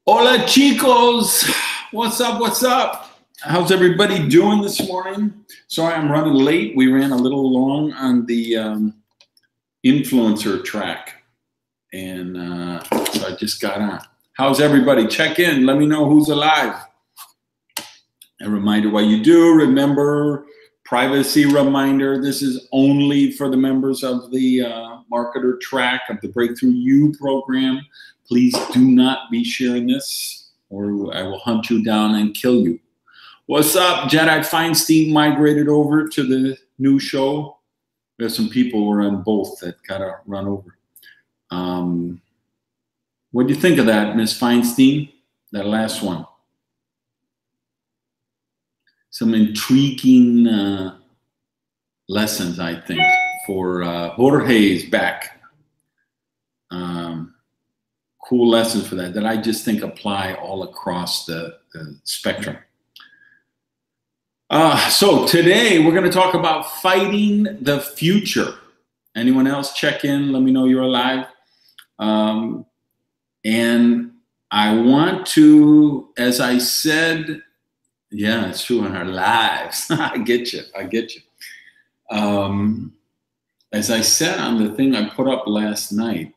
Hola chicos, what's up, what's up? How's everybody doing this morning? Sorry I'm running late. We ran a little long on the influencer track, and so I just got on. How's everybody? Check in, let me know who's alive. A reminder what you do, remember, privacy reminder, this is only for the members of the marketer track of the Breakthrough You program. Please do not be sharing this or I will hunt you down and kill you. What's up? Jedi Feinstein migrated over to the new show. There's some people who are on both that gotta run over. What do you think of that, Miss Feinstein? That last one. Some intriguing lessons, I think, for Jorge's back. Cool lessons for that I just think apply all across the spectrum. So today we're going to talk about fighting the future. Anyone else check in? Let me know you're alive. And I want to, as I said, yeah, it's true in our lives. I get you. As I said on the thing I put up last night,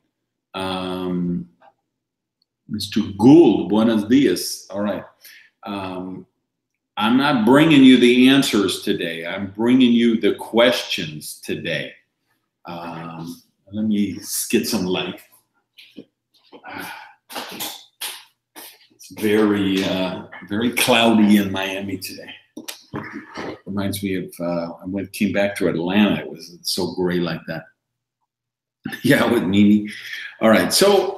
Mr. Gould, buenos dias. All right. I'm not bringing you the answers today. I'm bringing you the questions today. Let me get some light. It's very, very cloudy in Miami today. Reminds me of came back to Atlanta. It was so gray like that. Yeah, with Mimi. All right, so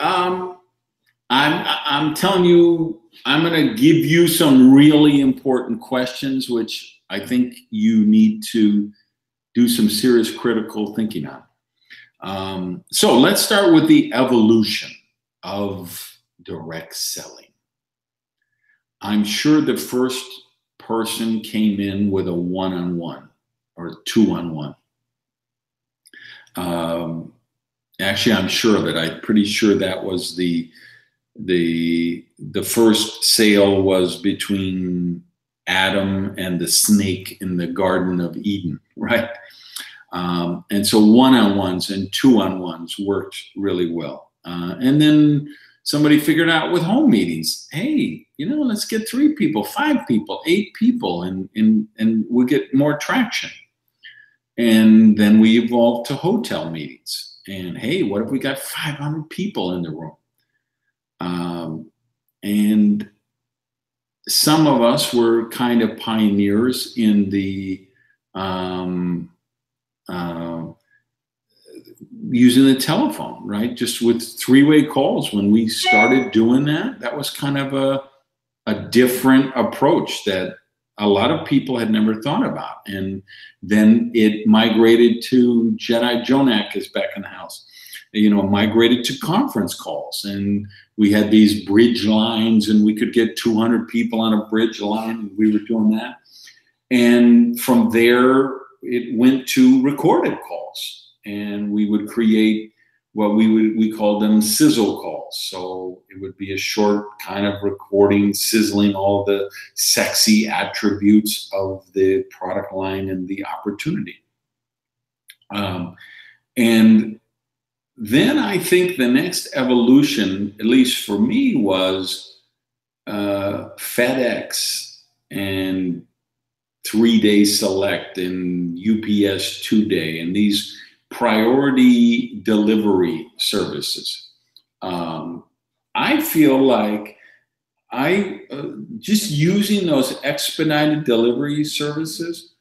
I'm telling you, I'm going to give you some really important questions, which I think you need to do some serious critical thinking on. So let's start with the evolution of direct selling. I'm sure the first person came in with a one-on-one or two-on-one. Actually, I'm sure of it. I'm pretty sure that was the first sale was between Adam and the snake in the Garden of Eden, right? And so one-on-ones and two-on-ones worked really well. And then somebody figured out with home meetings, hey, let's get 3 people, 5 people, 8 people, and we'll get more traction. And then we evolved to hotel meetings. And hey, what if we got 500 people in the room? And some of us were kind of pioneers in the using the telephone, right? Just with 3-way calls. When we started doing that, that was kind of a different approach that a lot of people had never thought about. And then it migrated to Jedi Jonak is back in the house. Migrated to conference calls, and we had these bridge lines, and we could get 200 people on a bridge line, and we were doing that. And from there, it went to recorded calls, and we would create what we called them sizzle calls. So it would be a short kind of recording, sizzling all the sexy attributes of the product line and the opportunity. And then I think the next evolution, at least for me, was FedEx and 3-day select and UPS 2-day and these priority delivery services. I feel like just using those expedited delivery services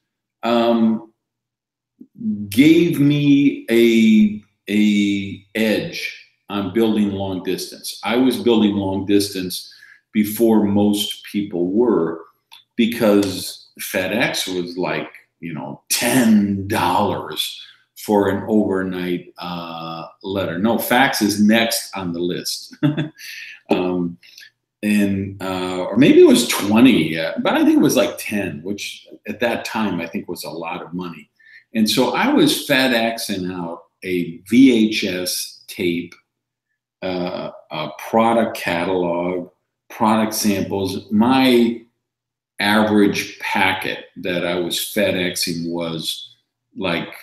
gave me a edge on building long distance. I was building long distance before most people were, because FedEx was like, $10 for an overnight letter. No, fax is next on the list. Or maybe it was 20, but I think it was like 10, which at that time I think was a lot of money. And so I was FedExing out a VHS tape, a product catalog, product samples. My average packet that I was FedExing was like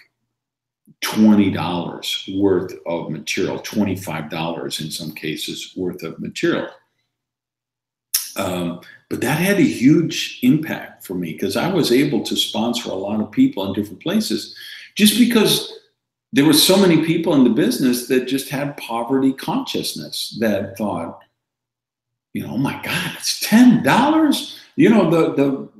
$20 worth of material, $25 in some cases worth of material. But that had a huge impact for me because I was able to sponsor a lot of people in different places just because there were so many people in the business that just had poverty consciousness that thought, you know, oh my God, it's $10. You know, I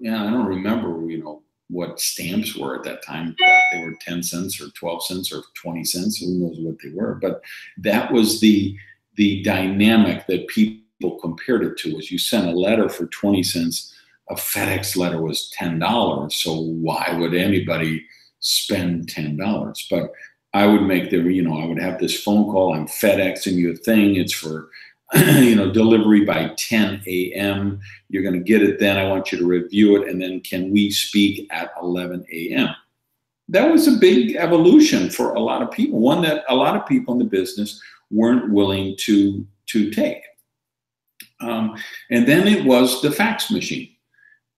don't remember, you know, what stamps were at that time. They were 10 cents or 12 cents or 20 cents. Who knows what they were? But that was the dynamic that people compared it to. Was you sent a letter for 20 cents, a FedEx letter was $10. So why would anybody spend $10? But I would make the, you know, I would have this phone call. I'm FedExing you a thing. It's for, you know, delivery by 10 a.m. You're going to get it then. I want you to review it. And then can we speak at 11 a.m.? That was a big evolution for a lot of people. One that a lot of people in the business weren't willing to take. And then it was the fax machine.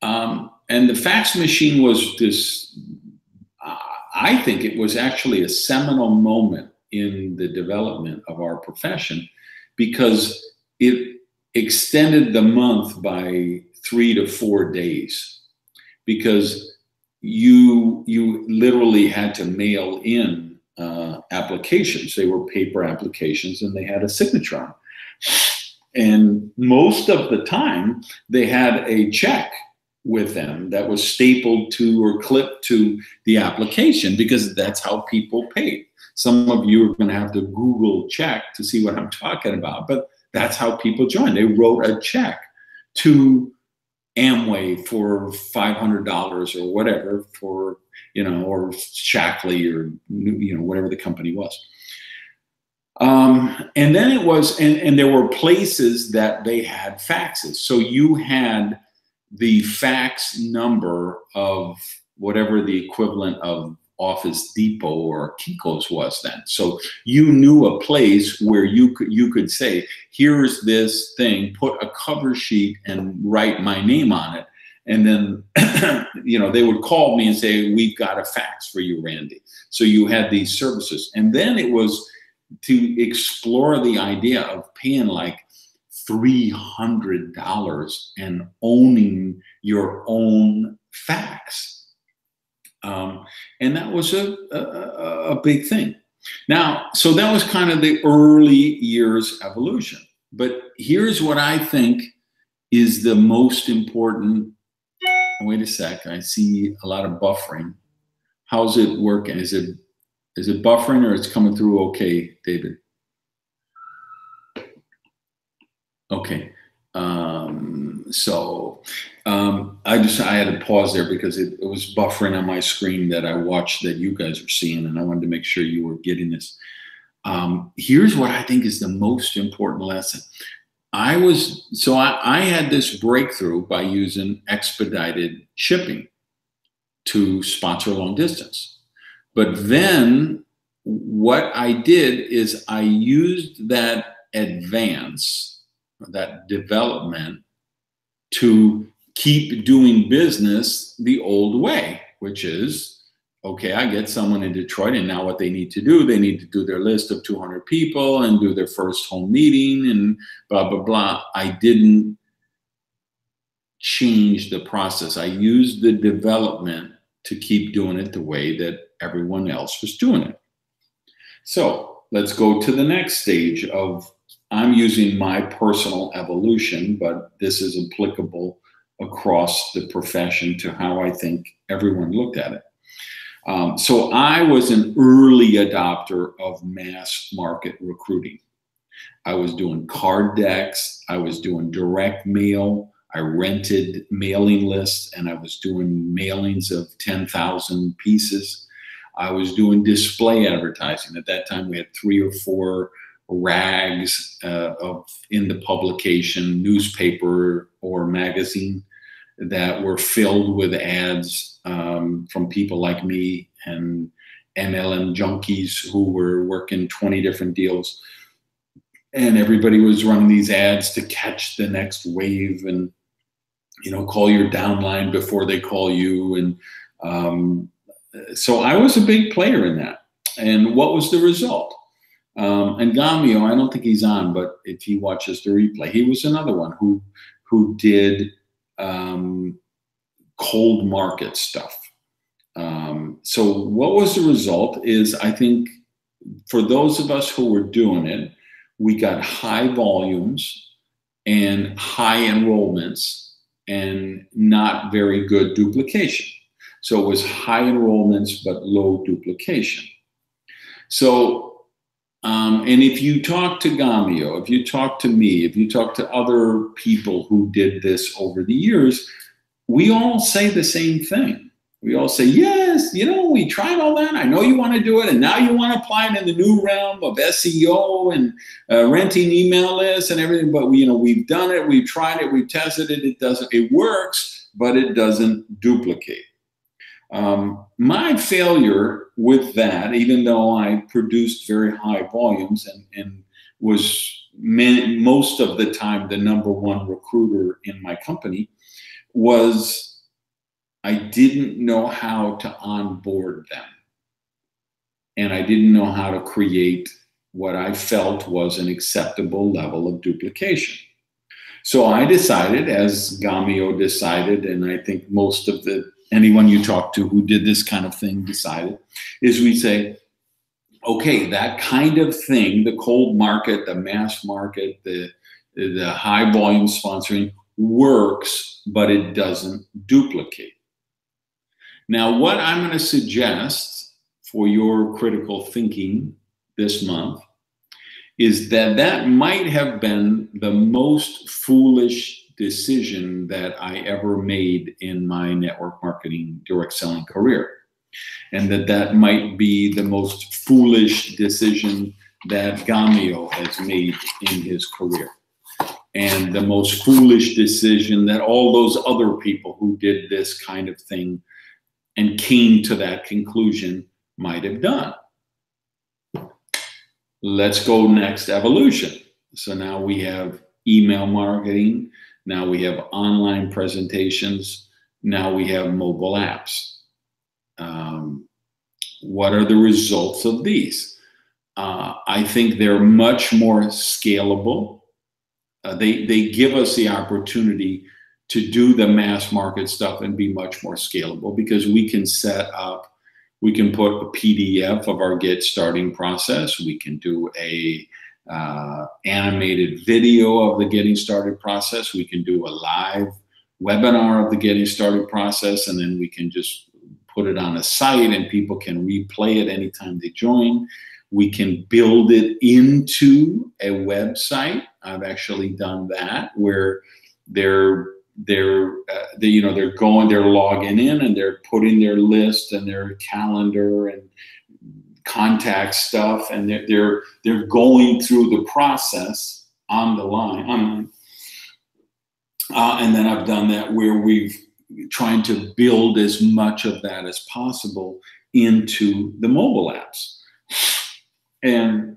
And the fax machine was this, I think it was actually a seminal moment in the development of our profession because it extended the month by 3 to 4 days because you literally had to mail in applications. They were paper applications and they had a signature on them. And most of the time they had a check with them that was stapled to or clipped to the application because that's how people paid. Some of you are going to have to Google check to see what I'm talking about, but that's how people joined. They wrote a check to Amway for $500 or whatever for, you know, or Shackley or, you know, whatever the company was. And then it was, and there were places that they had faxes. So you had the fax number of whatever the equivalent of Office Depot or Kinko's was then. So you knew a place where you could say, here's this thing, put a cover sheet and write my name on it. And then, you know, they would call me and say, we've got a fax for you, Randy. So you had these services. And then it was to explore the idea of paying like $300 and owning your own fax. And that was a big thing. Now, so that was kind of the early years evolution. But here's what I think is the most important. Wait a sec, I see a lot of buffering. How's it working? Is it buffering or it's coming through okay, David? Okay. I had to pause there because it was buffering on my screen that I watched that you guys are seeing, and I wanted to make sure you were getting this. Here's what I think is the most important lesson. I had this breakthrough by using expedited shipping to sponsor long distance. But then what I did is I used that advance, that development, to keep doing business the old way, which is, okay, I get someone in Detroit and now what they need to do their list of 200 people and do their first home meeting and blah, blah, blah. I didn't change the process. I used the development to keep doing it the way that everyone else was doing it. So let's go to the next stage of, I'm using my personal evolution, but this is applicable across the profession to how I think everyone looked at it. So I was an early adopter of mass market recruiting. I was doing card decks. I was doing direct mail. I rented mailing lists and I was doing mailings of 10,000 pieces. I was doing display advertising. At that time, we had 3 or 4 rags in the publication, newspaper or magazine that were filled with ads from people like me and MLM junkies who were working 20 different deals. and everybody was running these ads to catch the next wave, and call your downline before they call you. And so I was a big player in that. And what was the result? And Gamio, I don't think he's on, but if he watches the replay, he was another one who did cold market stuff. So what was the result is, I think for those of us who were doing it, we got high volumes and high enrollments and not very good duplication. So it was high enrollments but low duplication. So, and if you talk to Gamio, if you talk to me, if you talk to other people who did this over the years, we all say the same thing. We all say, yes, we tried all that. I know you want to do it. And now you want to apply it in the new realm of SEO and renting email lists and everything. But we've done it. We've tried it. We've tested it. It works, but it doesn't duplicate. My failure with that, even though I produced very high volumes and was most of the time the #1 recruiter in my company, was I didn't know how to onboard them. And I didn't know how to create what I felt was an acceptable level of duplication. So I decided, as Gamio decided, and I think most of anyone you talk to who did this kind of thing decided, is we say, okay, that kind of thing, the cold market, the mass market, the high volume sponsoring works, but it doesn't duplicate. Now, what I'm going to suggest for your critical thinking this month is that might have been the most foolish decision that I ever made in my network marketing direct selling career. And that might be the most foolish decision that Gamio has made in his career. And the most foolish decision that all those other people who did this kind of thing and came to that conclusion might have done. Let's go next evolution. So now we have email marketing. Now we have online presentations. Now we have mobile apps. What are the results of these? I think they're much more scalable. They give us the opportunity to do the mass market stuff and be much more scalable, because we can we can put a PDF of our get starting process. We can do a animated video of the getting started process. We can do a live webinar of the getting started process, and then we can just put it on a site and people can replay it anytime they join. We can build it into a website. I've actually done that, where they're logging in and they're putting their list and their calendar and contact stuff, and they're going through the process on the line. And then I've done that where we've trying to build as much of that as possible into the mobile apps. And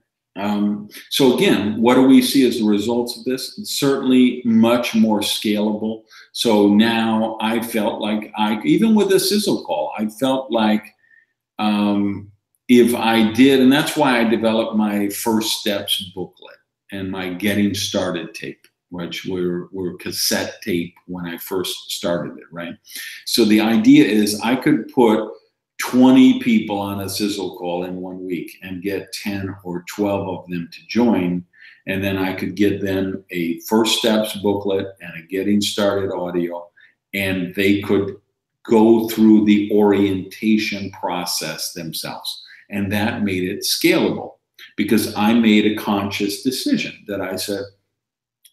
so again, what do we see as the results of this? It's certainly much more scalable. So now I felt like even with a sizzle call, I felt like if I did, and that's why I developed my First Steps booklet and my Getting Started tape, which were cassette tape when I first started it, right? So the idea is I could put 20 people on a sizzle call in 1 week and get 10 or 12 of them to join. And then I could get them a First Steps booklet and a Getting Started audio, and they could go through the orientation process themselves. And that made it scalable, because I made a conscious decision that I said,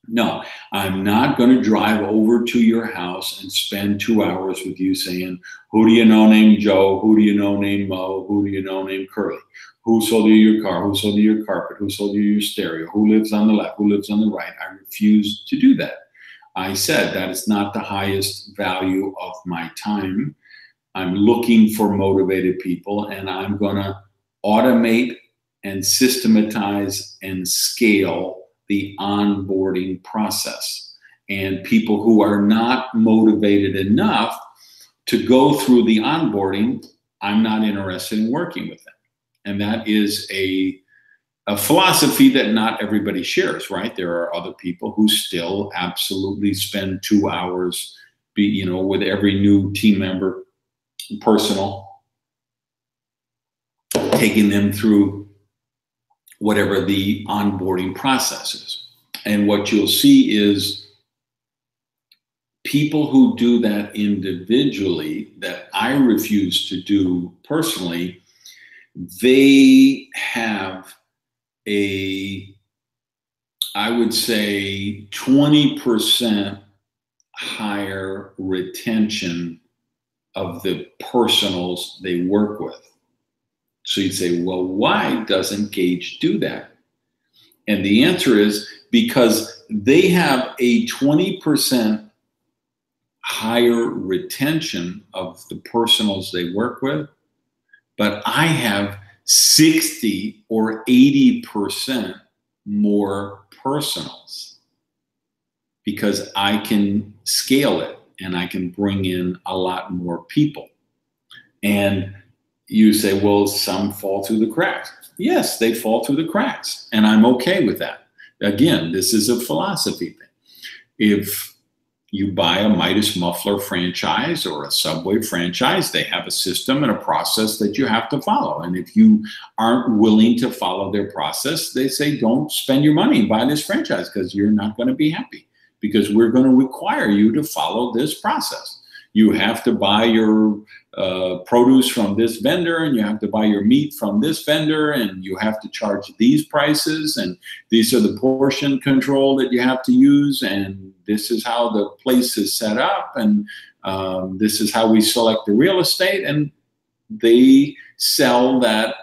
no, I'm not going to drive over to your house and spend 2 hours with you saying, who do you know named Joe? Who do you know named Mo? Who do you know named Curly? Who sold you your car? Who sold you your carpet? Who sold you your stereo? Who lives on the left? Who lives on the right? I refused to do that. I said that is not the highest value of my time. I'm looking for motivated people, and I'm going to automate and systematize and scale the onboarding process. And people who are not motivated enough to go through the onboarding, I'm not interested in working with them. And that is a philosophy that not everybody shares, right? There are other people who still absolutely spend 2 hours, with every new team member, personal, taking them through whatever the onboarding process is. And what you'll see is people who do that individually, that I refuse to do personally, they have I would say 20% higher retention of the personals they work with. So you'd say, well, why doesn't Gage do that? And the answer is because they have a 20% higher retention of the personals they work with, but I have 60 or 80% more personals because I can scale it and I can bring in a lot more people. And you say, well, some fall through the cracks. Yes, they fall through the cracks, and I'm okay with that. Again, this is a philosophy thing. If you buy a Midas Muffler franchise or a Subway franchise, they have a system and a process that you have to follow. And if you aren't willing to follow their process, they say, don't spend your money and buy this franchise because you're not going to be happy, because we're going to require you to follow this process. You have to buy your produce from this vendor, and you have to buy your meat from this vendor, and you have to charge these prices, and these are the portion control that you have to use, and this is how the place is set up, and this is how we select the real estate. And they sell that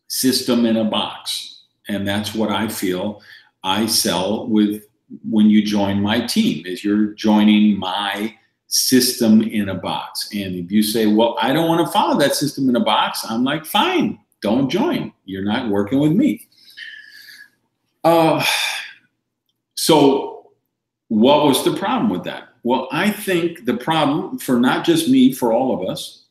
system in a box. And that's what I feel I sell with when you join my team, is you're joining my system in a box. And if you say, well, I don't want to follow that system in a box, I'm like, fine, don't join. You're not working with me. So what was the problem with that? Well, I think the problem for not just me, for all of us,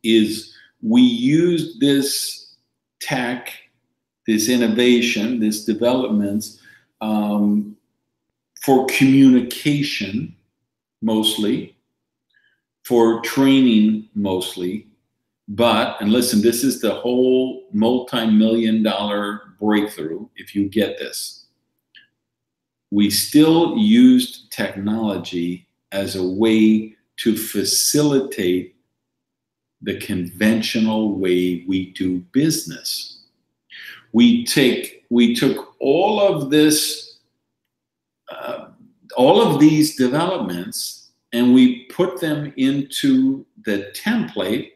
is we used this tech, this innovation, this developments for communication mostly, for training mostly. But, and listen, this is the whole multi-million-dollar breakthrough, if you get this. We still used technology as a way to facilitate the conventional way we do business. We took all of this, all of these developments, and we put them into the template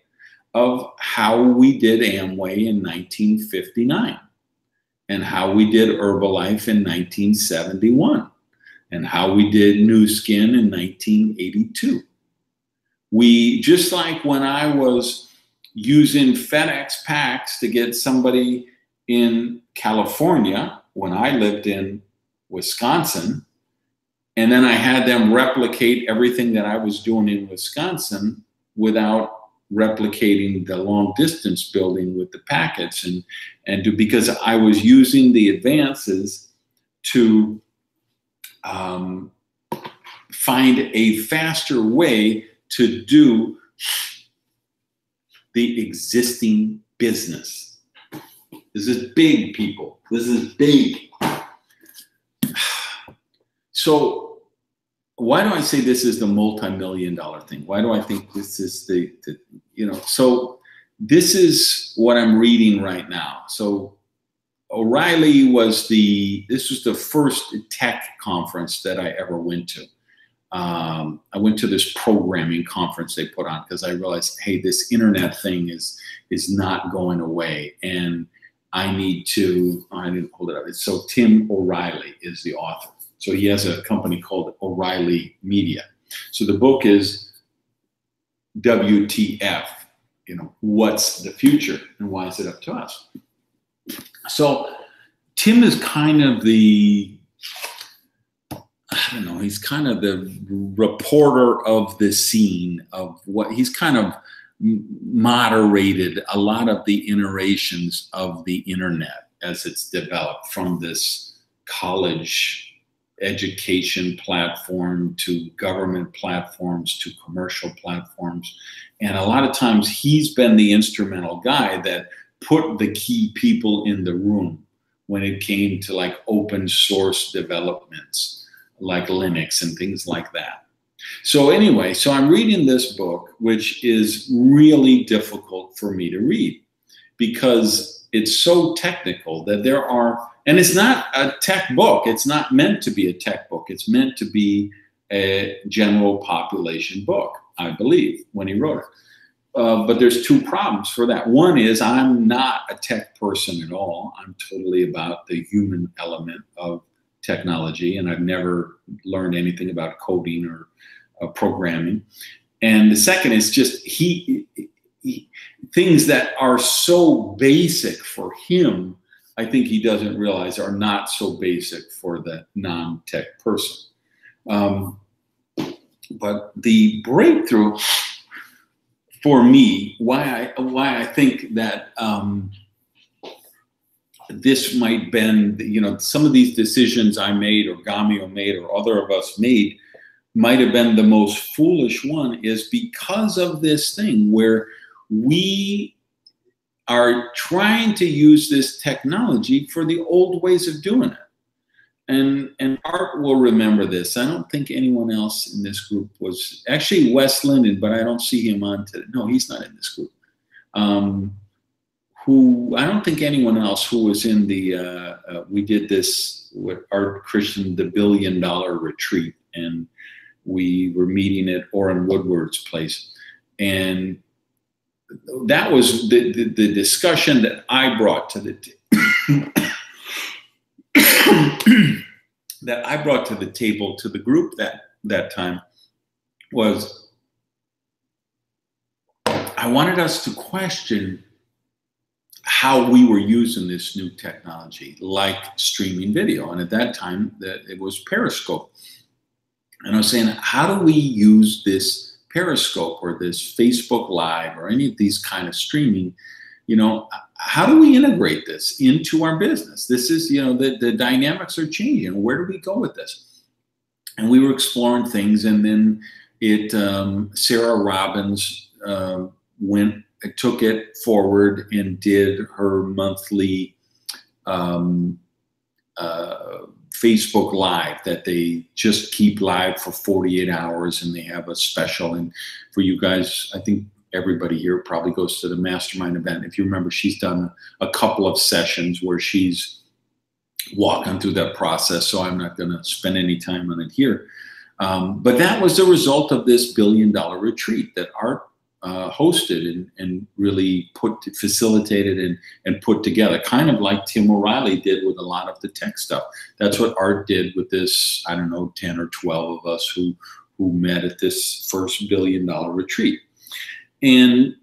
of how we did Amway in 1959, and how we did Herbalife in 1971, and how we did Nu Skin in 1982. We, just like when I was using FedEx packs to get somebody in California when I lived in Wisconsin, and then I had them replicate everything that I was doing in Wisconsin without replicating the long distance building with the packets, because I was using the advances to find a faster way to do the existing business. This is big, people. This is big. So why do I say this is the multi-million-dollar thing? Why do I think this is so this is what I'm reading right now. So O'Reilly was this was the first tech conference that I ever went to. I went to this programming conference they put on because I realized, hey, this internet thing is not going away, and I didn't hold it up. So Tim O'Reilly is the author. So he has a company called O'Reilly Media. So the book is WTF, what's the future and why is it up to us? So Tim is kind of the, I don't know, he's kind of the reporter of the scene of what he's kind of moderated a lot of the iterations of the internet as it's developed, from this college education platform to government platforms to commercial platforms. And a lot of times he's been the instrumental guy that put the key people in the room when it came to like open source developments like Linux and things like that. So anyway, so I'm reading this book, which is really difficult for me to read because it's so technical that there are, and it's not a tech book. It's not meant to be a tech book. It's meant to be a general population book, I believe, when he wrote it. But there's two problems for that. One is I'm not a tech person at all. I'm totally about the human element of technology, and I've never learned anything about coding or programming. And the second is just things that are so basic for him, I think he doesn't realize are not so basic for the non-tech person. But the breakthrough for me, why I think that this might bend, you know, some of these decisions I made or Gamio made or other of us made might have been the most foolish one, is because of this thing where we are trying to use this technology for the old ways of doing it. And Art will remember this. I don't think anyone else in this group was, actually Wes Linden, but I don't see him on today. No, he's not in this group. Who, I don't think anyone else who was in the, we did this with Art Christian, the $1 billion retreat, and we were meeting at Orrin Woodward's place. And that was the discussion that I brought to the that I brought to the table to the group that time was I wanted us to question how we were using this new technology, like streaming video. And at that time, it was Periscope. And I was saying, how do we use this Periscope or this Facebook Live or any of these kind of streaming? You know, how do we integrate this into our business? This is, you know, the dynamics are changing. Where do we go with this? And we were exploring things, and then Sarah Robbins took it forward and did her monthly Facebook Live that they just keep live for 48 hours, and they have a special. And for you guys, I think everybody here probably goes to the mastermind event. If you remember, she's done a couple of sessions where she's walking through that process, so I'm not going to spend any time on it here. But that was the result of this $1 billion retreat that Art hosted and really facilitated and put together, kind of like Tim O'Reilly did with a lot of the tech stuff. That's what Art did with this, I don't know, 10 or 12 of us who met at this first $1 billion retreat. And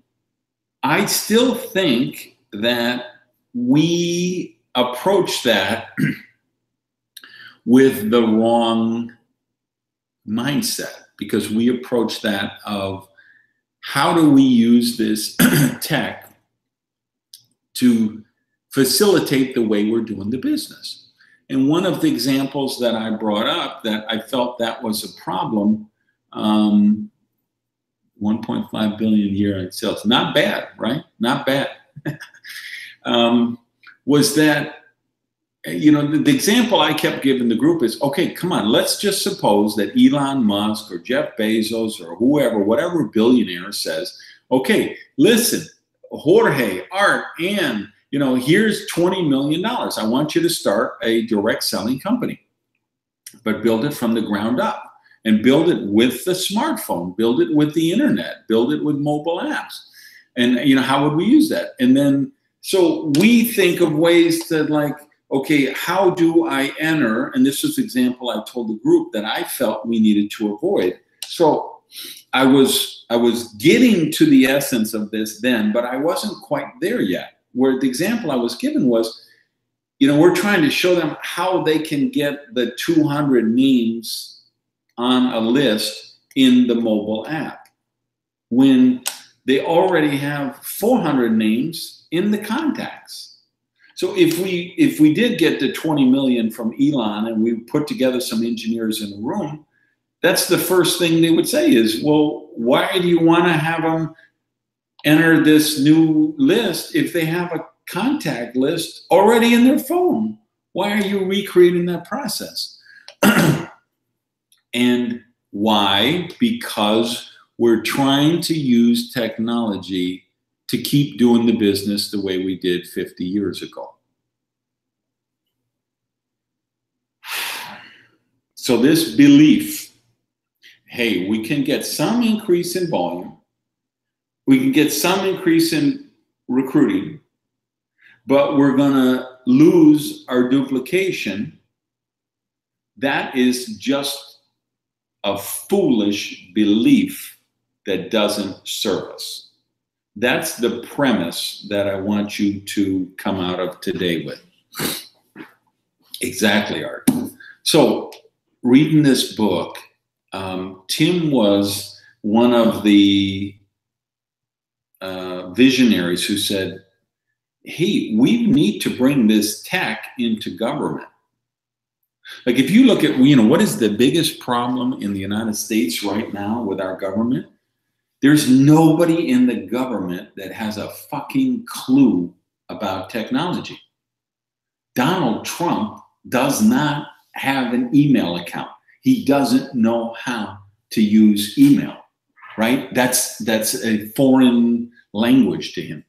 I still think that we approach that with the wrong mindset, because we approach that of how do we use this tech to facilitate the way we're doing the business. And one of the examples that I brought up that I felt that was a problem, 1.5 billion a year in sales, not bad, right? Not bad. Was that, you know, the example I kept giving the group is, okay, come on, let's just suppose that Elon Musk or Jeff Bezos or whoever, whatever billionaire says, okay, listen, Jorge, Art, and, you know, here's $20 million. I want you to start a direct selling company, but build it from the ground up. And build it with the smartphone, build it with the internet, build it with mobile apps. And, you know, how would we use that? And then, so we think of ways to, like, okay, how do I enter? And this was the example I told the group that I felt we needed to avoid. So I was getting to the essence of this then, but I wasn't quite there yet. Where the example I was given was, we're trying to show them how they can get the 200 names on a list in the mobile app when they already have 400 names in the contacts. So if we did get the 20 million from Elon and we put together some engineers in a room, that's the first thing they would say is, well, why do you want to have them enter this new list if they have a contact list already in their phone? Why are you recreating that process? And why? Because we're trying to use technology to keep doing the business the way we did 50 years ago. So this belief, hey, we can get some increase in volume, we can get some increase in recruiting, but we're going to lose our duplication. That is just a foolish belief that doesn't serve us. That's the premise that I want you to come out of today with. Exactly, Art. So, reading this book, Tim was one of the visionaries who said, hey, we need to bring this tech into government. Like if you look at, what is the biggest problem in the United States right now with our government? There's nobody in the government that has a fucking clue about technology. Donald Trump does not have an email account. He doesn't know how to use email, right? That's a foreign language to him.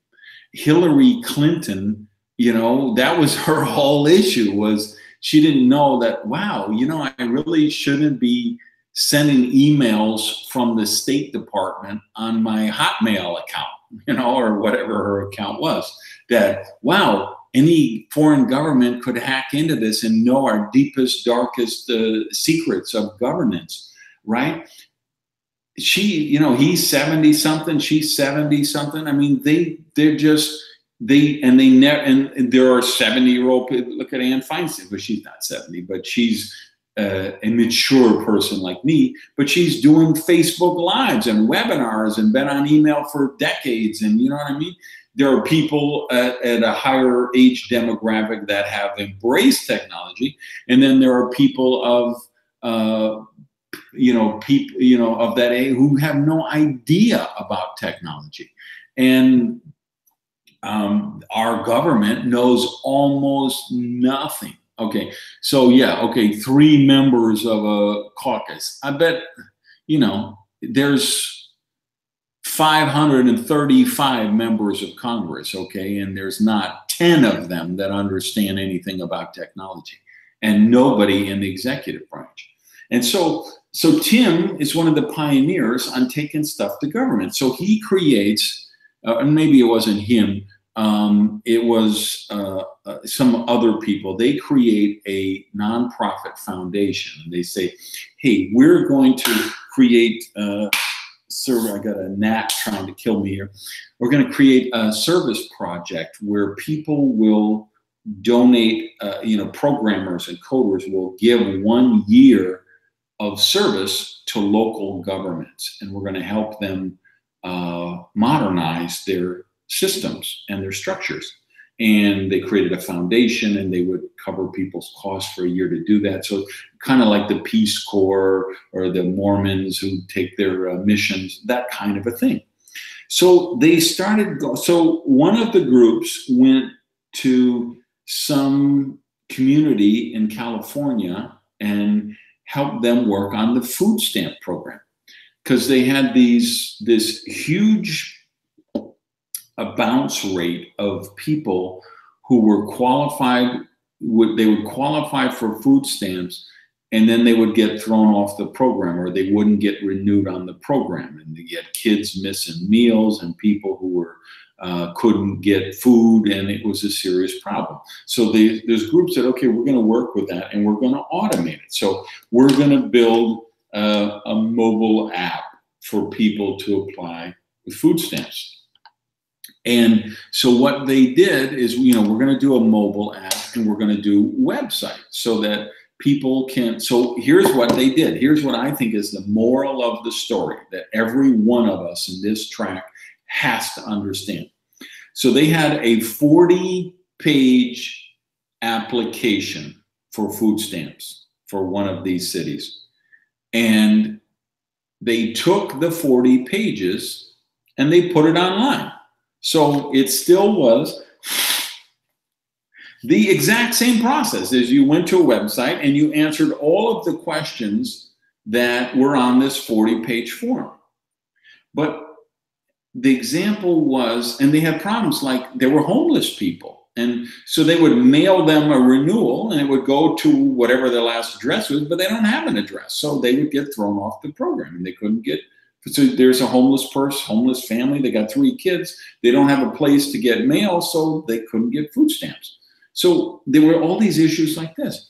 Hillary Clinton, that was her whole issue, was she didn't know that, wow, I really shouldn't be sending emails from the State Department on my Hotmail account, or whatever her account was. That, wow, any foreign government could hack into this and know our deepest, darkest secrets of governance, right? He's 70 something, she's 70 something. I mean, and there are 70-year-old people. Look at Anne Feinstein, but she's not 70, but she's a mature person like me, but she's doing Facebook Lives and webinars and been on email for decades. And you know what I mean? There are people at a higher age demographic that have embraced technology. And then there are people of, of that age who have no idea about technology. And our government knows almost nothing. Okay, so yeah, okay, 3 members of a caucus. I bet, there's 535 members of Congress, okay, and there's not 10 of them that understand anything about technology, and nobody in the executive branch. And so Tim is one of the pioneers on taking stuff to government. So he creates, and maybe it wasn't him, it was some other people. They create a nonprofit foundation. They say, hey, we're going to create I got a gnat trying to kill me here. We're going to create a service project where people will donate, programmers and coders will give 1 year of service to local governments. And we're going to help them modernize their systems and their structures. And they created a foundation, and they would cover people's costs for a year to do that. So kind of like the Peace Corps or the Mormons who take their missions, that kind of a thing. So they started, so one of the groups went to some community in California and helped them work on the food stamp program, because they had this huge a bounce rate of people who were qualified. They would qualify for food stamps, and then they would get thrown off the program, or they wouldn't get renewed on the program. And they get kids missing meals and people who were couldn't get food, and it was a serious problem. So there's groups that, okay, we're going to work with that, and we're going to automate it. So we're going to build a mobile app for people to apply with food stamps. And so what they did is, we're going to do a mobile app and we're going to do websites so that people can. So here's what they did. Here's what I think is the moral of the story that every one of us in this track has to understand. So they had a 40-page application for food stamps for one of these cities. And they took the 40 pages and they put it online. So it still was the exact same process as you went to a website and you answered all of the questions that were on this 40-page form. But the example was, and they had problems like there were homeless people. And so they would mail them a renewal and it would go to whatever their last address was, but they don't have an address. So they would get thrown off the program and they couldn't get. So there's a homeless person, homeless family. They got 3 kids. They don't have a place to get mail, so they couldn't get food stamps. So there were all these issues like this.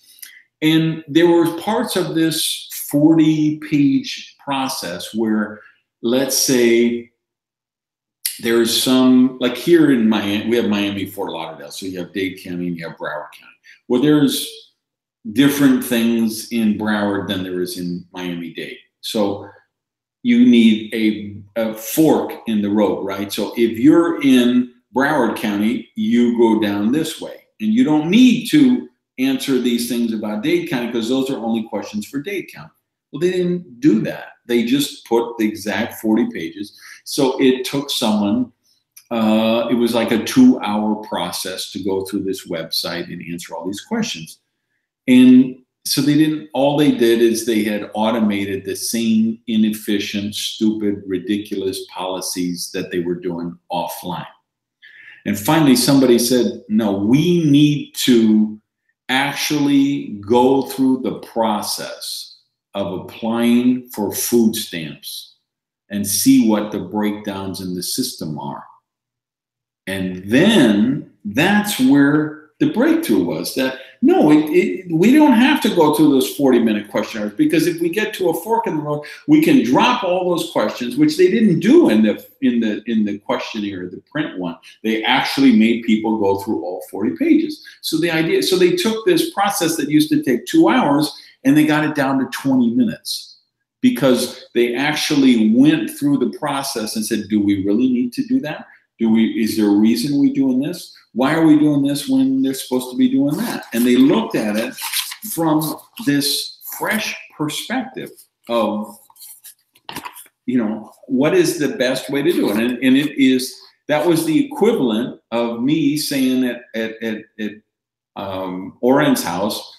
And there were parts of this 40-page process where, let's say, there's some, like here in Miami, we have Miami, Fort Lauderdale. So you have Dade County and you have Broward County. Well, there's different things in Broward than there is in Miami-Dade. So you need a fork in the road, right? So if you're in Broward County, you go down this way. And you don't need to answer these things about Dade County because those are only questions for Dade County. Well, they didn't do that. They just put the exact 40 pages. So it took someone, it was like a 2-hour process to go through this website and answer all these questions. And so all they did is they had automated the same inefficient, stupid, ridiculous policies that they were doing offline. And finally, somebody said, no, we need to actually go through the process of applying for food stamps and see what the breakdowns in the system are. And then that's where the breakthrough was that, no, we don't have to go through those 40-minute questionnaires, because if we get to a fork in the road, we can drop all those questions, which they didn't do in the questionnaire, the print one. They actually made people go through all 40 pages. So they took this process that used to take 2 hours and they got it down to 20 minutes because they actually went through the process and said, do we really need to do that? Is there a reason we're doing this? Why are we doing this when they're supposed to be doing that? And they looked at it from this fresh perspective of, what is the best way to do it? And that was the equivalent of me saying at Oren's house,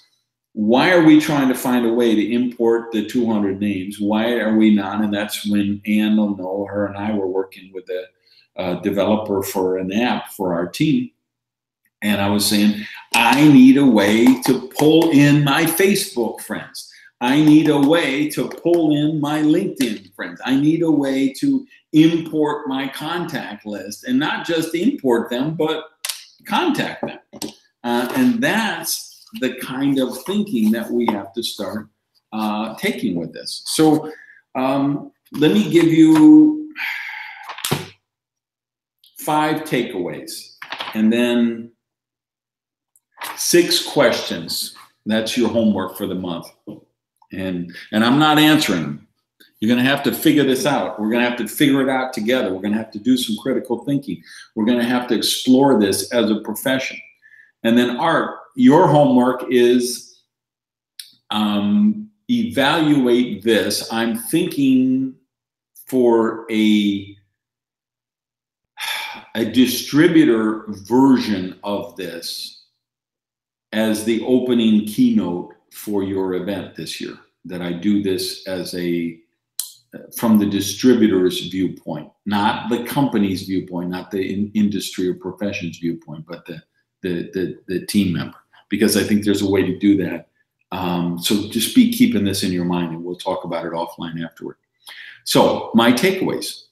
why are we trying to find a way to import the 200 names? Why are we not? And that's when Ann will know, her and I were working with a developer for an app for our team. And I was saying, I need a way to pull in my Facebook friends. I need a way to pull in my LinkedIn friends. I need a way to import my contact list, and not just import them, but contact them. And that's the kind of thinking that we have to start taking with this. So let me give you 5 takeaways and then 6 questions. That's your homework for the month. And I'm not answering them. You're going to have to figure this out. We're going to have to figure it out together. We're going to have to do some critical thinking. We're going to have to explore this as a profession. And then Art, your homework is evaluate this. I'm thinking for a distributor version of this as the opening keynote for your event this year, that I do this as from the distributor's viewpoint, not the company's viewpoint, not the industry or profession's viewpoint, but the team member, because I think there's a way to do that. So just be keeping this in your mind, and we'll talk about it offline afterward. So my takeaways.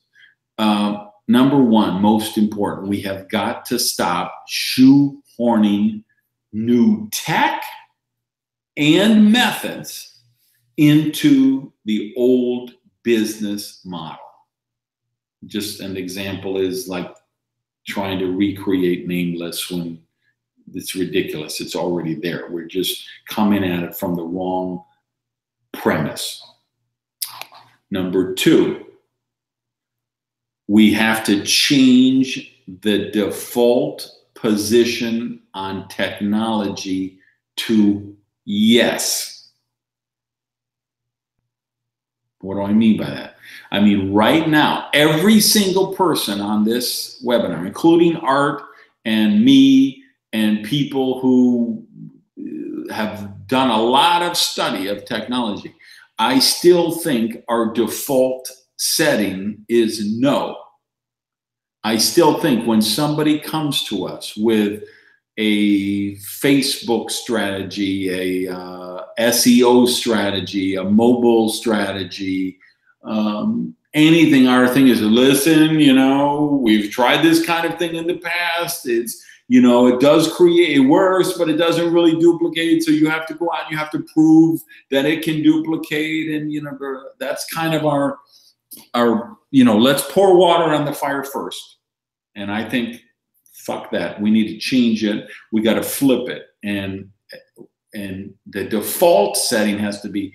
Number 1, most important, we have got to stop shoehorning new tech and methods into the old business model. Just an example is like trying to recreate Nameless when it's ridiculous. It's already there. We're just coming at it from the wrong premise. Number two, we have to change the default position on technology to yes. What do I mean by that? I mean, right now, every single person on this webinar, including Art and me and people who have done a lot of study of technology, I still think our default setting is no. I still think when somebody comes to us with a Facebook strategy, a SEO strategy, a mobile strategy, anything, our thing is, listen, you know, we've tried this kind of thing in the past. It's, you know, it does create, it works, but it doesn't really duplicate. So you have to go out and you have to prove that it can duplicate. And, you know, that's kind of our, you know, let's pour water on the fire first. And I think, fuck that. We need to change it. We got to flip it. And the default setting has to be,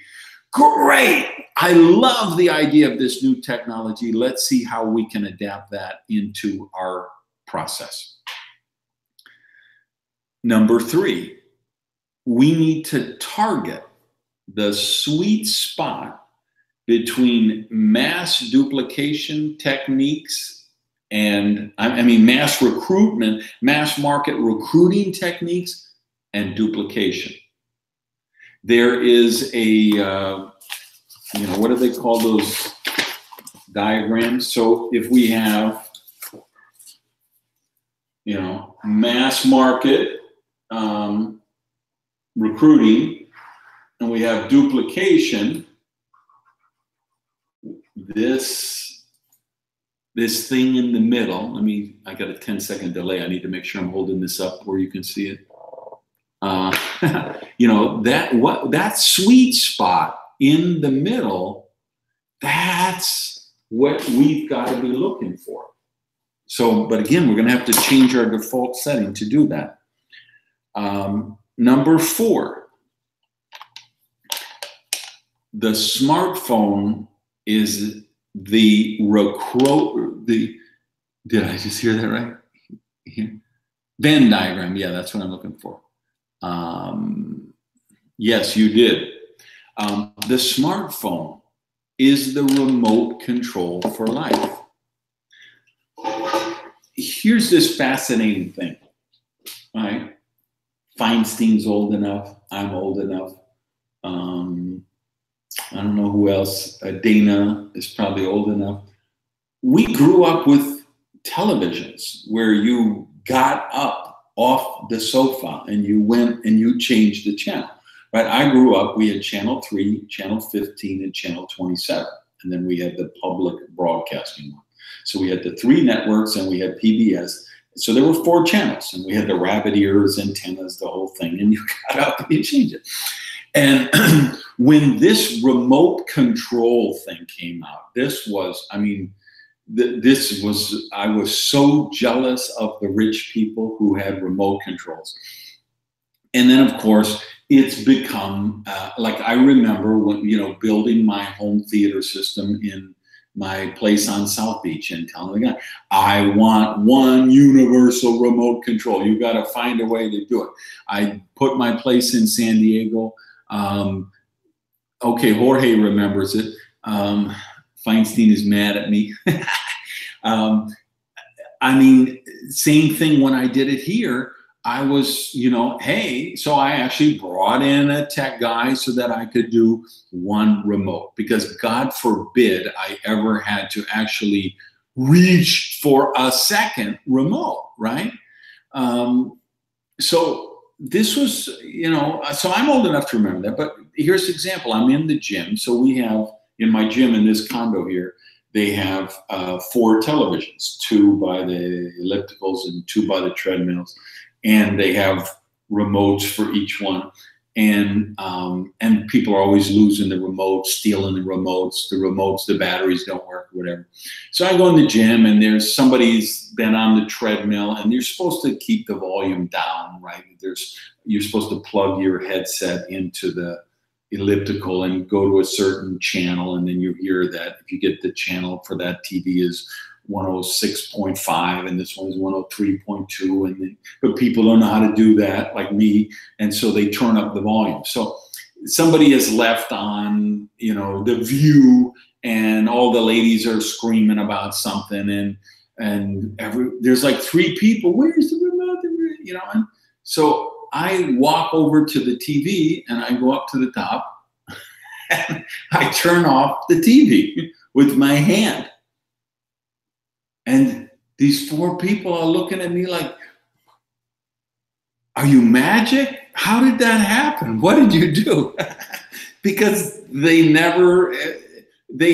great. I love the idea of this new technology. Let's see how we can adapt that into our process. Number three, we need to target the sweet spot between mass duplication techniques and, I mean, mass recruitment, mass market recruiting techniques and duplication. There is a, you know, what do they call those diagrams? So if we have, you know, mass market recruiting, and we have duplication, this thing in the middle, I got a 10-second delay. I need to make sure I'm holding this up where you can see it. You know, that sweet spot in the middle, that's what we've got to be looking for. So, but again, we're going to have to change our default setting to do that. Number four, the smartphone is the did I just hear that right? Here. Venn diagram. Yeah, that's what I'm looking for. Yes, you did. The smartphone is the remote control for life. Here's this fascinating thing, right? Feinstein's old enough. I'm old enough. I don't know who else. Dana is probably old enough. We grew up with televisions where you got up off the sofa and you went and you changed the channel, right? I grew up, we had channel 3, channel 15, and channel 27. And then we had the public broadcasting one. So we had the 3 networks and we had PBS. So there were 4 channels and we had the rabbit ears, antennas, the whole thing. And you got up and you changed it. And when this remote control thing came out, this was, I mean, I was so jealous of the rich people who had remote controls. And then, of course, it's become, like I remember when, you know, building my home theater system in my place on South Beach and telling the guy, I want one universal remote control. You got to find a way to do it. I put my place in San Diego. Okay, Jorge remembers it. Feinstein is mad at me. I mean, same thing when I did it here. I was, you know, hey, so I actually brought in a tech guy so that I could do one remote, because God forbid I ever had to actually reach for a second remote, right? So this was, you know, so I'm old enough to remember that, but here's an example. I'm in the gym. So we have, in my gym in this condo here, they have 4 televisions, 2 by the ellipticals and 2 by the treadmills. And they have remotes for each one. and people are always losing the remotes, stealing the remotes, the batteries don't work, whatever. So I go in the gym and there's somebody's been on the treadmill, and you're supposed to keep the volume down, right? You're supposed to plug your headset into the elliptical and go to a certain channel, and then you hear that if you get the channel for that TV is 106.5 and this one's 103.2, and then, but people don't know how to do that like me, and so they turn up the volume. So somebody is left on, you know, The View, and all the ladies are screaming about something, and there's like 3 people, where's the remote, you know? And so I walk over to the TV and I go up to the top and I turn off the TV with my hand. And these 4 people are looking at me like, are you magic? How did that happen? What did you do? Because they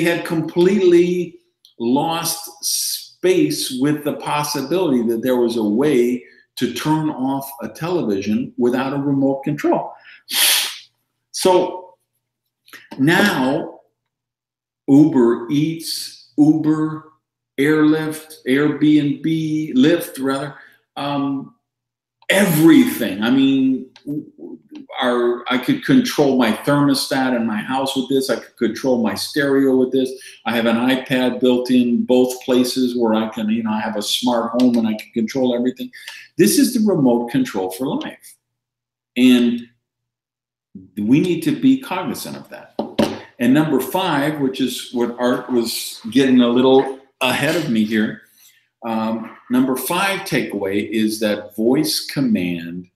had completely lost space with the possibility that there was a way to turn off a television without a remote control. So now Uber Eats, Uber, Airlift, Airbnb, Lyft rather, everything. I mean, I could control my thermostat in my house with this. I could control my stereo with this. I have an iPad built in both places where I can, you know, I have a smart home and I can control everything. This is the remote control for life. And we need to be cognizant of that. And number 5, which is what Art was getting a little ahead of me here. Number 5 takeaway is that voice command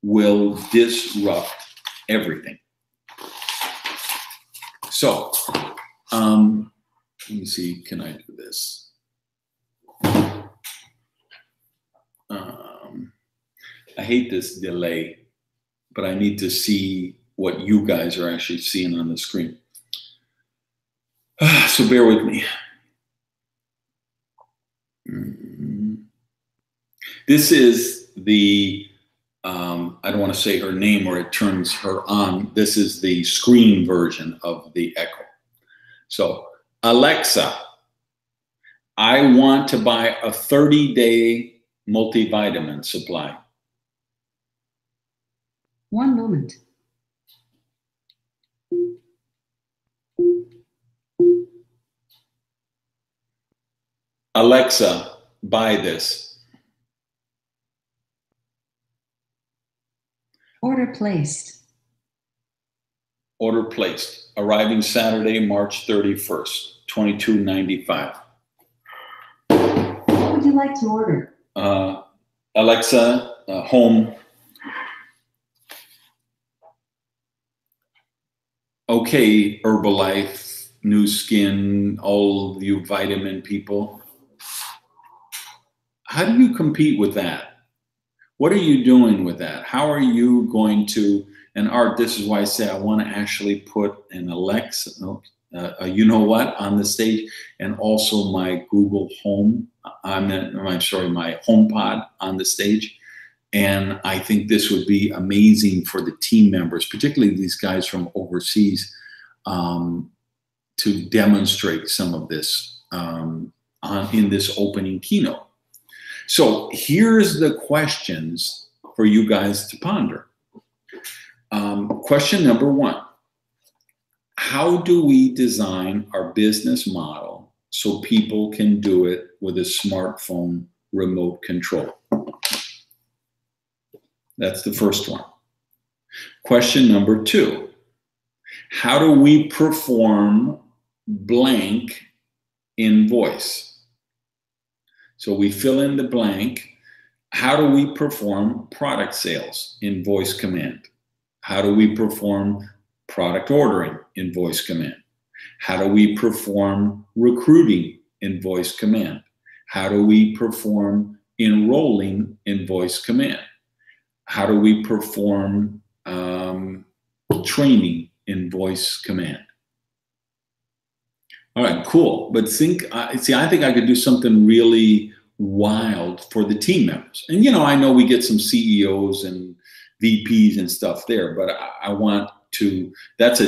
will disrupt everything. So, let me see, can I do this? I hate this delay, but I need to see what you guys are actually seeing on the screen. So bear with me. This is the, I don't want to say her name or it turns her on. This is the screen version of the Echo. So, Alexa, I want to buy a 30-day multivitamin supply. One moment. Alexa, buy this. Order placed. Order placed. Arriving Saturday, March 31st, $22.95. What would you like to order? Alexa, home. Okay, Herbalife, New Skin, all you vitamin people. How do you compete with that? What are you doing with that? How are you going to, and Art, this is why I say I want to actually put an Alexa, you know what, on the stage, and also my Google Home, my HomePod on the stage. And I think this would be amazing for the team members, particularly these guys from overseas, to demonstrate some of this in this opening keynote. So here's the questions for you guys to ponder. Question number 1, how do we design our business model so people can do it with a smartphone remote control? That's the first one. Question number 2, how do we perform blank in voice? So we fill in the blank. How do we perform product sales in voice command? How do we perform product ordering in voice command? How do we perform recruiting in voice command? How do we perform enrolling in voice command? How do we perform training in voice command? All right, cool. But I think I could do something really wild for the team members. And, you know, I know we get some CEOs and VPs and stuff there. But I want to, that's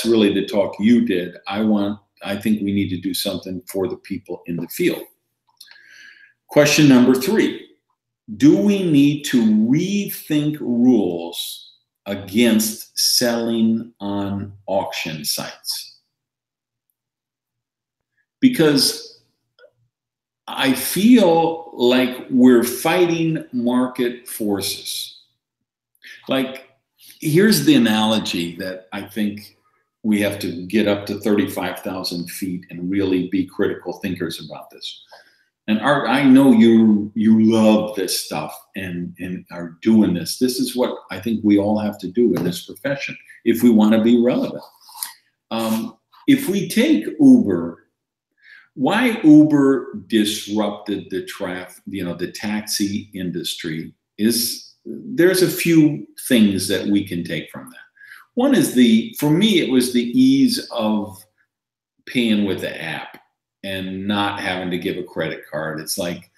really the talk you did. I think we need to do something for the people in the field. Question number 3. Do we need to rethink rules against selling on auction sites? Because I feel like we're fighting market forces. Like, here's the analogy that I think we have to get up to 35,000 feet and really be critical thinkers about this. And Art, I know you love this stuff and are doing this. This is what I think we all have to do in this profession if we want to be relevant. If we take Uber, why Uber disrupted the taxi industry is there's a few things that we can take from that. One is for me, it was the ease of paying with the app and not having to give a credit card. It's like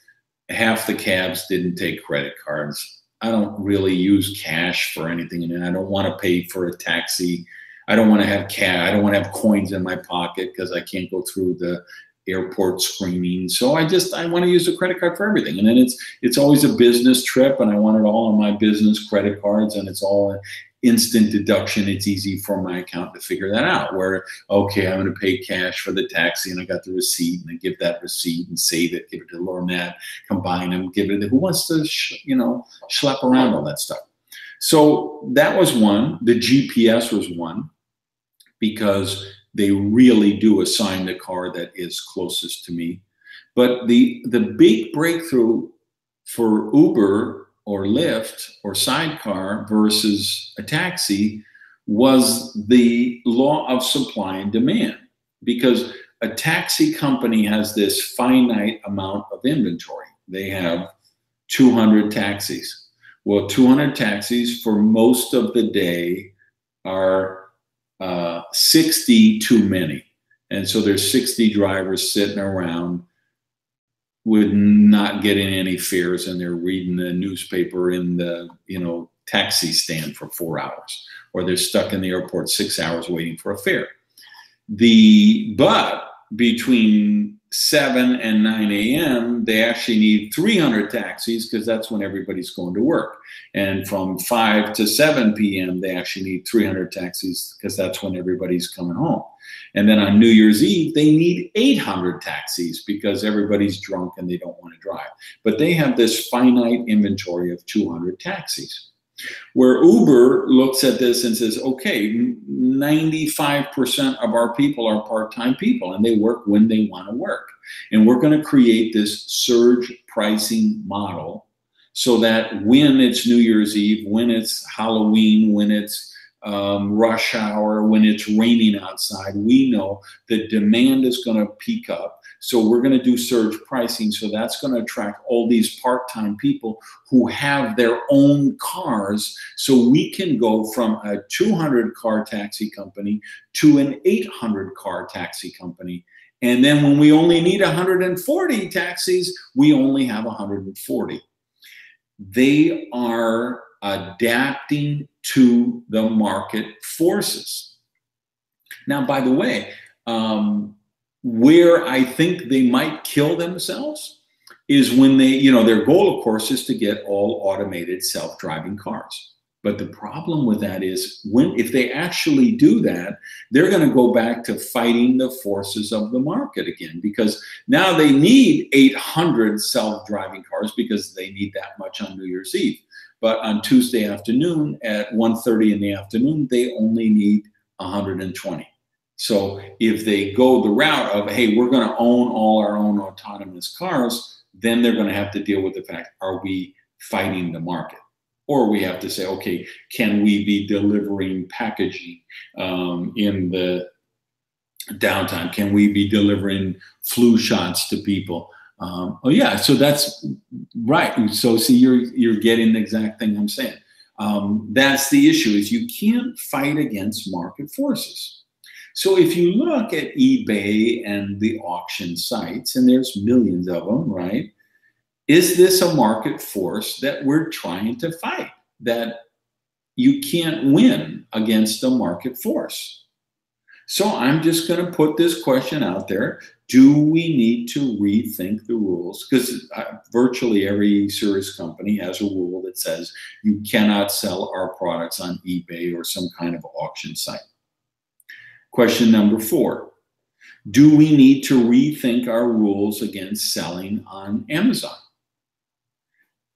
half the cabs didn't take credit cards. I don't really use cash for anything, and I don't want to pay for a taxi. I don't want to have cash. I don't want to have coins in my pocket because I can't go through the airport screening. So I want to use a credit card for everything. And then it's always a business trip, and I want it all on my business credit cards, and it's all instant deduction. It's easy for my account to figure that out, where, okay, I'm going to pay cash for the taxi and I got the receipt, and I give that receipt and save it, give it to Lornette, combine them, give it to who wants to, schlep around all that stuff. So that was one. The GPS was one, because they really do assign the car that is closest to me. But the big breakthrough for Uber or Lyft or Sidecar versus a taxi was the law of supply and demand, because a taxi company has this finite amount of inventory. They have 200 taxis. Well, 200 taxis for most of the day are 60 too many. And so there's 60 drivers sitting around with not getting any fares, and they're reading the newspaper in the taxi stand for 4 hours, or they're stuck in the airport 6 hours waiting for a fare. But between 7 and 9 a.m., they actually need 300 taxis, because that's when everybody's going to work. And from 5 to 7 p.m., they actually need 300 taxis, because that's when everybody's coming home. And then on New Year's Eve, they need 800 taxis, because everybody's drunk and they don't want to drive. But they have this finite inventory of 200 taxis. Where Uber looks at this and says, okay, 95% of our people are part-time people, and they work when they want to work. And we're going to create this surge pricing model so that when it's New Year's Eve, when it's Halloween, when it's rush hour, when it's raining outside, we know the demand is going to peak up. So we're going to do surge pricing. So that's going to attract all these part-time people who have their own cars. So we can go from a 200-car taxi company to an 800-car taxi company. And then when we only need 140 taxis, we only have 140. They are adapting to the market forces. Now, by the way, where I think they might kill themselves is when they, their goal, of course, is to get all automated self-driving cars. But the problem with that is if they actually do that, they're going to go back to fighting the forces of the market again, because now they need 800 self-driving cars because they need that much on New Year's Eve. But on Tuesday afternoon at 1:30 in the afternoon, they only need 120. So if they go the route of, hey, we're going to own all our own autonomous cars, then they're going to have to deal with the fact, are we fighting the market? Or we have to say, okay, can we be delivering packaging in the downtime? Can we be delivering flu shots to people? Oh yeah, so that's right. So see, you're getting the exact thing I'm saying. That's the issue, is you can't fight against market forces. So if you look at eBay and the auction sites, and there's millions of them, right? Is this a market force that we're trying to fight? that you can't win against the market force. So I'm just going to put this question out there. Do we need to rethink the rules? Because virtually every service company has a rule that says you cannot sell our products on eBay or some kind of auction site. Question number 4. Do we need to rethink our rules against selling on Amazon?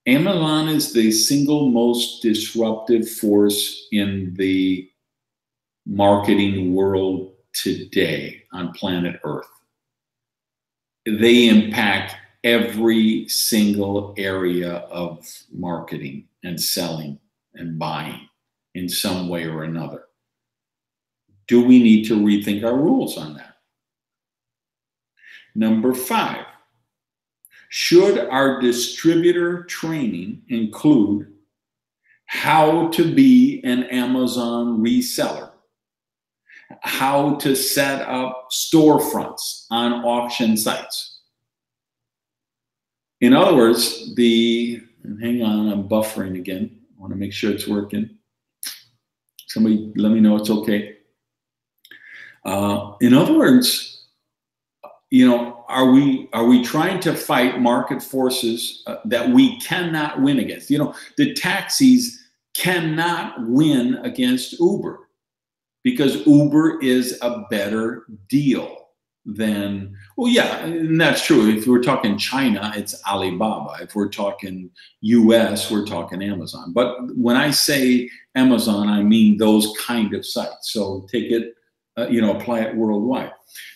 Amazon is the single most disruptive force in the marketing world today on planet Earth. They impact every single area of marketing and selling and buying in some way or another. Do we need to rethink our rules on that? Number 5, should our distributor training include how to be an Amazon reseller, how to set up storefronts on auction sites? In other words, hang on, I'm buffering again. I want to make sure it's working. Somebody let me know it's okay. In other words, are we trying to fight market forces that we cannot win against? The taxis cannot win against Uber because Uber is a better deal than, well, yeah, and that's true. If we're talking China, it's Alibaba. If we're talking US, we're talking Amazon. But when I say Amazon, I mean those kind of sites. So take it, apply it worldwide.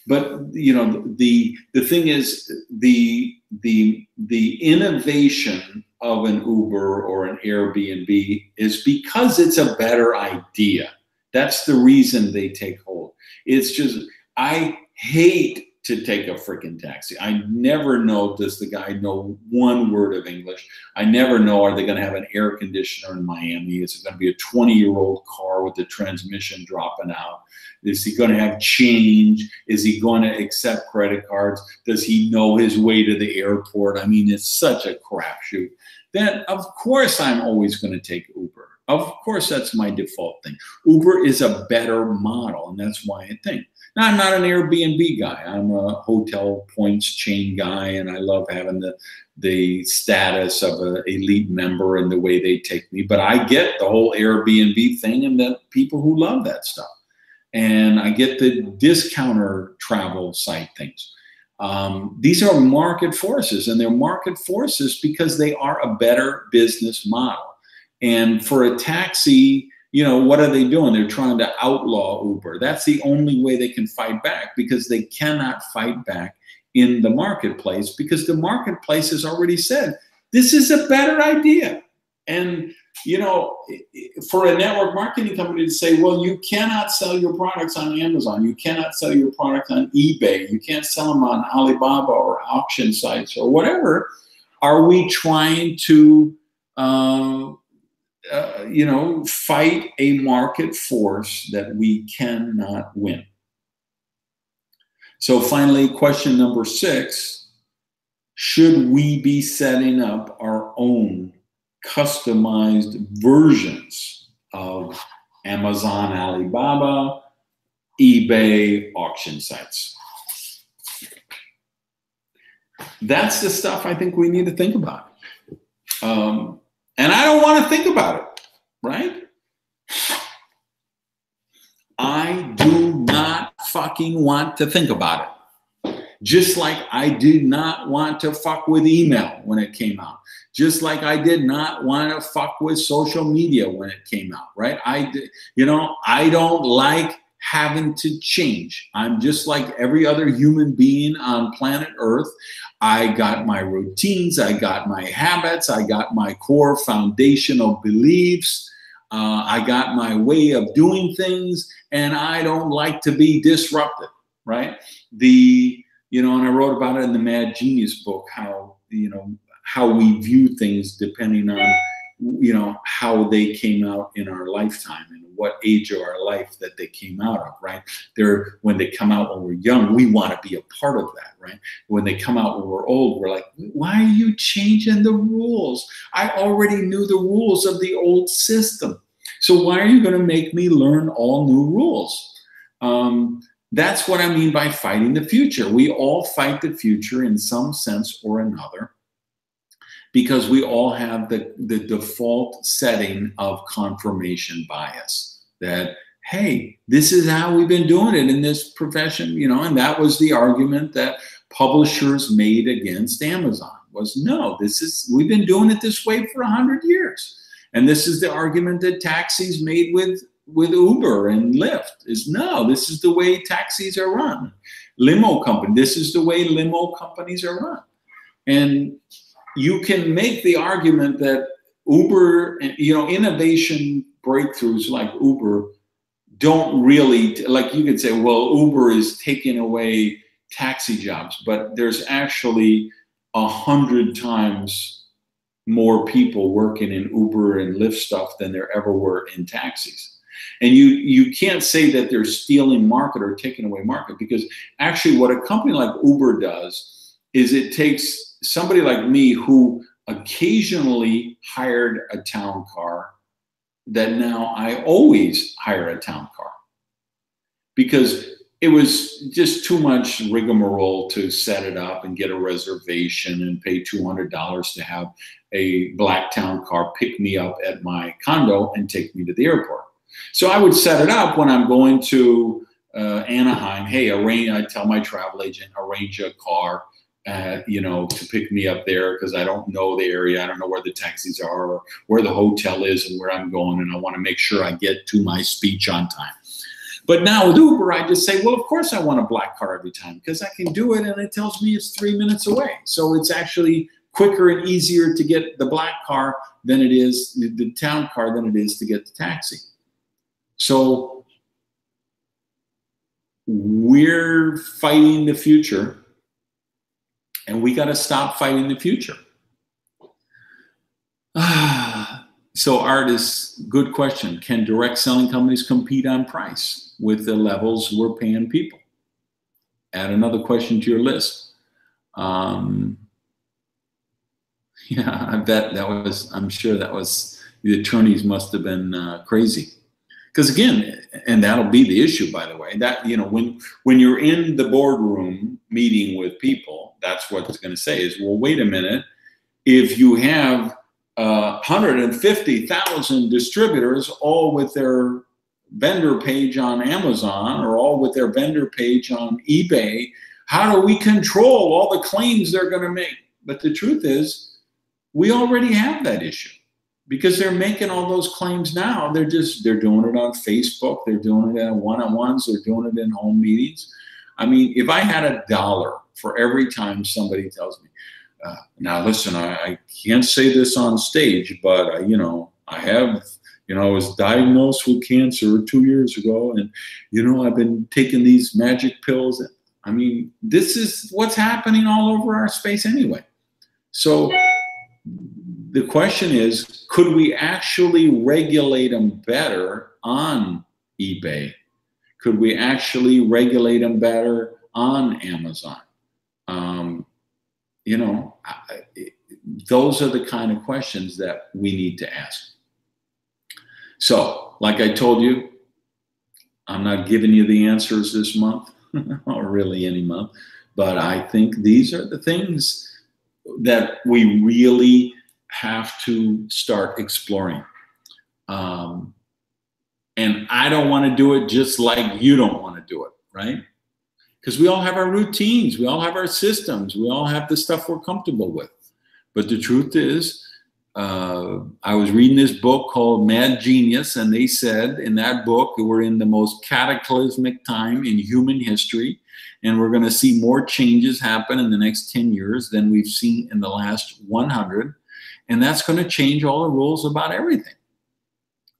But the thing is, the innovation of an Uber or an Airbnb is because it's a better idea. That's the reason they take hold. It's just, I hate to take a freaking taxi. I never know, does the guy know one word of English? I never know, are they going to have an air conditioner in Miami? Is it going to be a 20-year-old car with the transmission dropping out? Is he going to have change? Is he going to accept credit cards? Does he know his way to the airport? I mean, it's such a crapshoot. Then, of course, I'm always going to take Uber. Of course, that's my default thing. Uber is a better model, and that's why I think. Now, I'm not an Airbnb guy. I'm a hotel points chain guy, and I love having the status of an elite member and the way they take me. But I get the whole Airbnb thing and the people who love that stuff. And I get the discounter travel site things. These are market forces, and they're market forces because they are a better business model. And for a taxi, what are they doing? They're trying to outlaw Uber. That's the only way they can fight back, because they cannot fight back in the marketplace, because the marketplace has already said, this is a better idea. And, for a network marketing company to say, well, you cannot sell your products on Amazon. You cannot sell your product on eBay. You can't sell them on Alibaba or auction sites or whatever. Are we trying to, fight a market force that we cannot win? So finally, question number 6, should we be setting up our own customized versions of Amazon, Alibaba, eBay, auction sites? That's the stuff I think we need to think about. And I don't want to think about it, right? I do not fucking want to think about it. Just like I did not want to fuck with email when it came out. Just like I did not want to fuck with social media when it came out, right? I don't like having to change. I'm just like every other human being on planet Earth. I got my routines, I got my habits, I got my core foundational beliefs, I got my way of doing things, and I don't like to be disrupted, right? And I wrote about it in the Mad Genius book, how we view things depending on, how they came out in our lifetime and what age of our life that they came out of, right? When they come out when we're young, we want to be a part of that, right? When they come out when we're old, we're like, why are you changing the rules? I already knew the rules of the old system. So why are you going to make me learn all new rules? That's what I mean by fighting the future. We all fight the future in some sense or another, because we all have the default setting of confirmation bias that, hey, this is how we've been doing it in this profession, you know, and that was the argument that publishers made against Amazon was, no, we've been doing it this way for 100 years. And this is the argument that taxis made with Uber and Lyft is, no, this is the way taxis are run. Limo company, this is the way limo companies are run. And you can make the argument that Uber, you know, innovation breakthroughs like Uber don't really, like you could say, well, Uber is taking away taxi jobs, but there's actually 100 times more people working in Uber and Lyft stuff than there ever were in taxis. And you can't say that they're stealing market or taking away market, because actually what a company like Uber does is it takes somebody like me who occasionally hired a town car that now I always hire a town car, because it was just too much rigmarole to set it up and get a reservation and pay $200 to have a black town car pick me up at my condo and take me to the airport. So I would set it up when I'm going to Anaheim. Hey, I tell my travel agent, arrange a car, you know, to pick me up there, because I don't know the area. I don't know where the taxis are or where the hotel is and where I'm going. And I want to make sure I get to my speech on time. But now with Uber, I just say, well, of course I want a black car every time, because I can do it and it tells me it's 3 minutes away. So it's actually quicker and easier to get the black car than it is, the town car, than it is to get the taxi. So we're fighting the future, and we got to stop fighting the future. So Art, good question. Can direct selling companies compete on price with the levels we're paying people? Add another question to your list. Yeah, I bet that was, I'm sure that was, the attorneys must have been crazy. Because again, and that'll be the issue, by the way, that, you know, when you're in the boardroom meeting with people, that's what it's going to say is, well, wait a minute, if you have 150,000 distributors all with their vendor page on Amazon or all with their vendor page on eBay, how do we control all the claims they're going to make? But the truth is, we already have that issue, because they're making all those claims now. They're doing it on Facebook. They're doing it in one-on-ones. They're doing it in home meetings. I mean, if I had $1 for every time somebody tells me, now listen, I can't say this on stage, but you know, I was diagnosed with cancer 2 years ago, and you know, I've been taking these magic pills. I mean, this is what's happening all over our space anyway. So the question is, could we actually regulate them better on eBay? Could we actually regulate them better on Amazon? You know, those are the kind of questions that we need to ask. So, like I told you, I'm not giving you the answers this month, or really any month, but I think these are the things that we really have to start exploring. And I don't want to do it just like you don't want to do it, right? Because we all have our routines, we all have our systems, we all have the stuff we're comfortable with. But the truth is, I was reading this book called Mad Genius, and they said in that book that we're in the most cataclysmic time in human history, and we're going to see more changes happen in the next 10 years than we've seen in the last 100. And that's going to change all the rules about everything.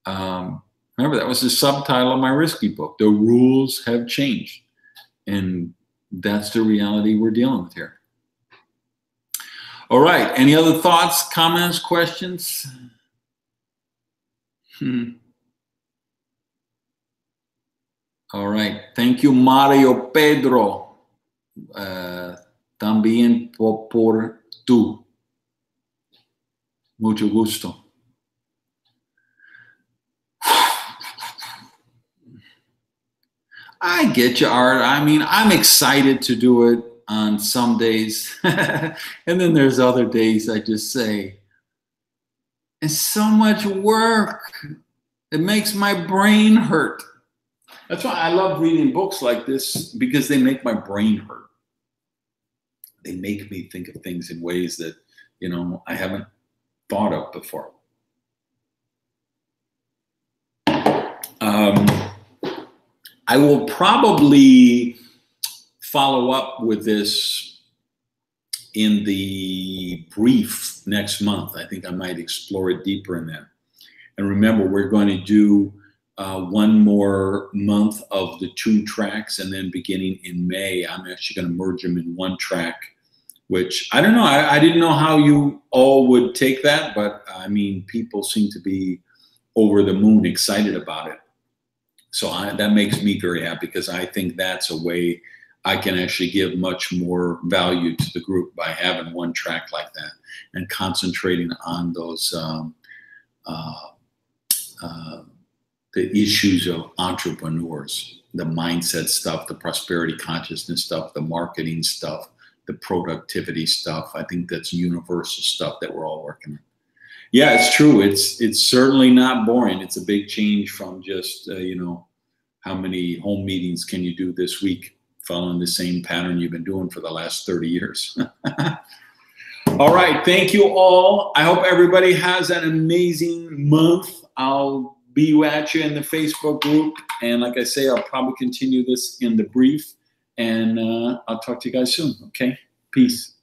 Remember, that was the subtitle of my Risky book. The rules have changed. And that's the reality we're dealing with here. All right. Any other thoughts, comments, questions? All right. Thank you, Mario Pedro. También por tú. Mucho gusto. I get you, Art. I mean, I'm excited to do it on some days. And then there's other days I just say, it's so much work. It makes my brain hurt. That's why I love reading books like this, because they make my brain hurt. They make me think of things in ways that, you know, I haven't thought of before. I will probably follow up with this in the brief next month. I think I might explore it deeper in that. And remember, we're going to do one more month of the 2 tracks, and then beginning in May, I'm actually going to merge them in 1 track, which I don't know. I didn't know how you all would take that, but I mean, people seem to be over the moon excited about it. So that makes me very happy, because I think that's a way I can actually give much more value to the group by having 1 track like that and concentrating on those the issues of entrepreneurs, the mindset stuff, the prosperity consciousness stuff, the marketing stuff, the productivity stuff. I think that's universal stuff that we're all working on. Yeah, it's true. It's certainly not boring. It's a big change from just, you know, how many home meetings can you do this week, following the same pattern you've been doing for the last 30 years. All right. Thank you all. I hope everybody has an amazing month. I'll be at you in the Facebook group. And like I say, I'll probably continue this in the brief. And I'll talk to you guys soon. Okay? Peace.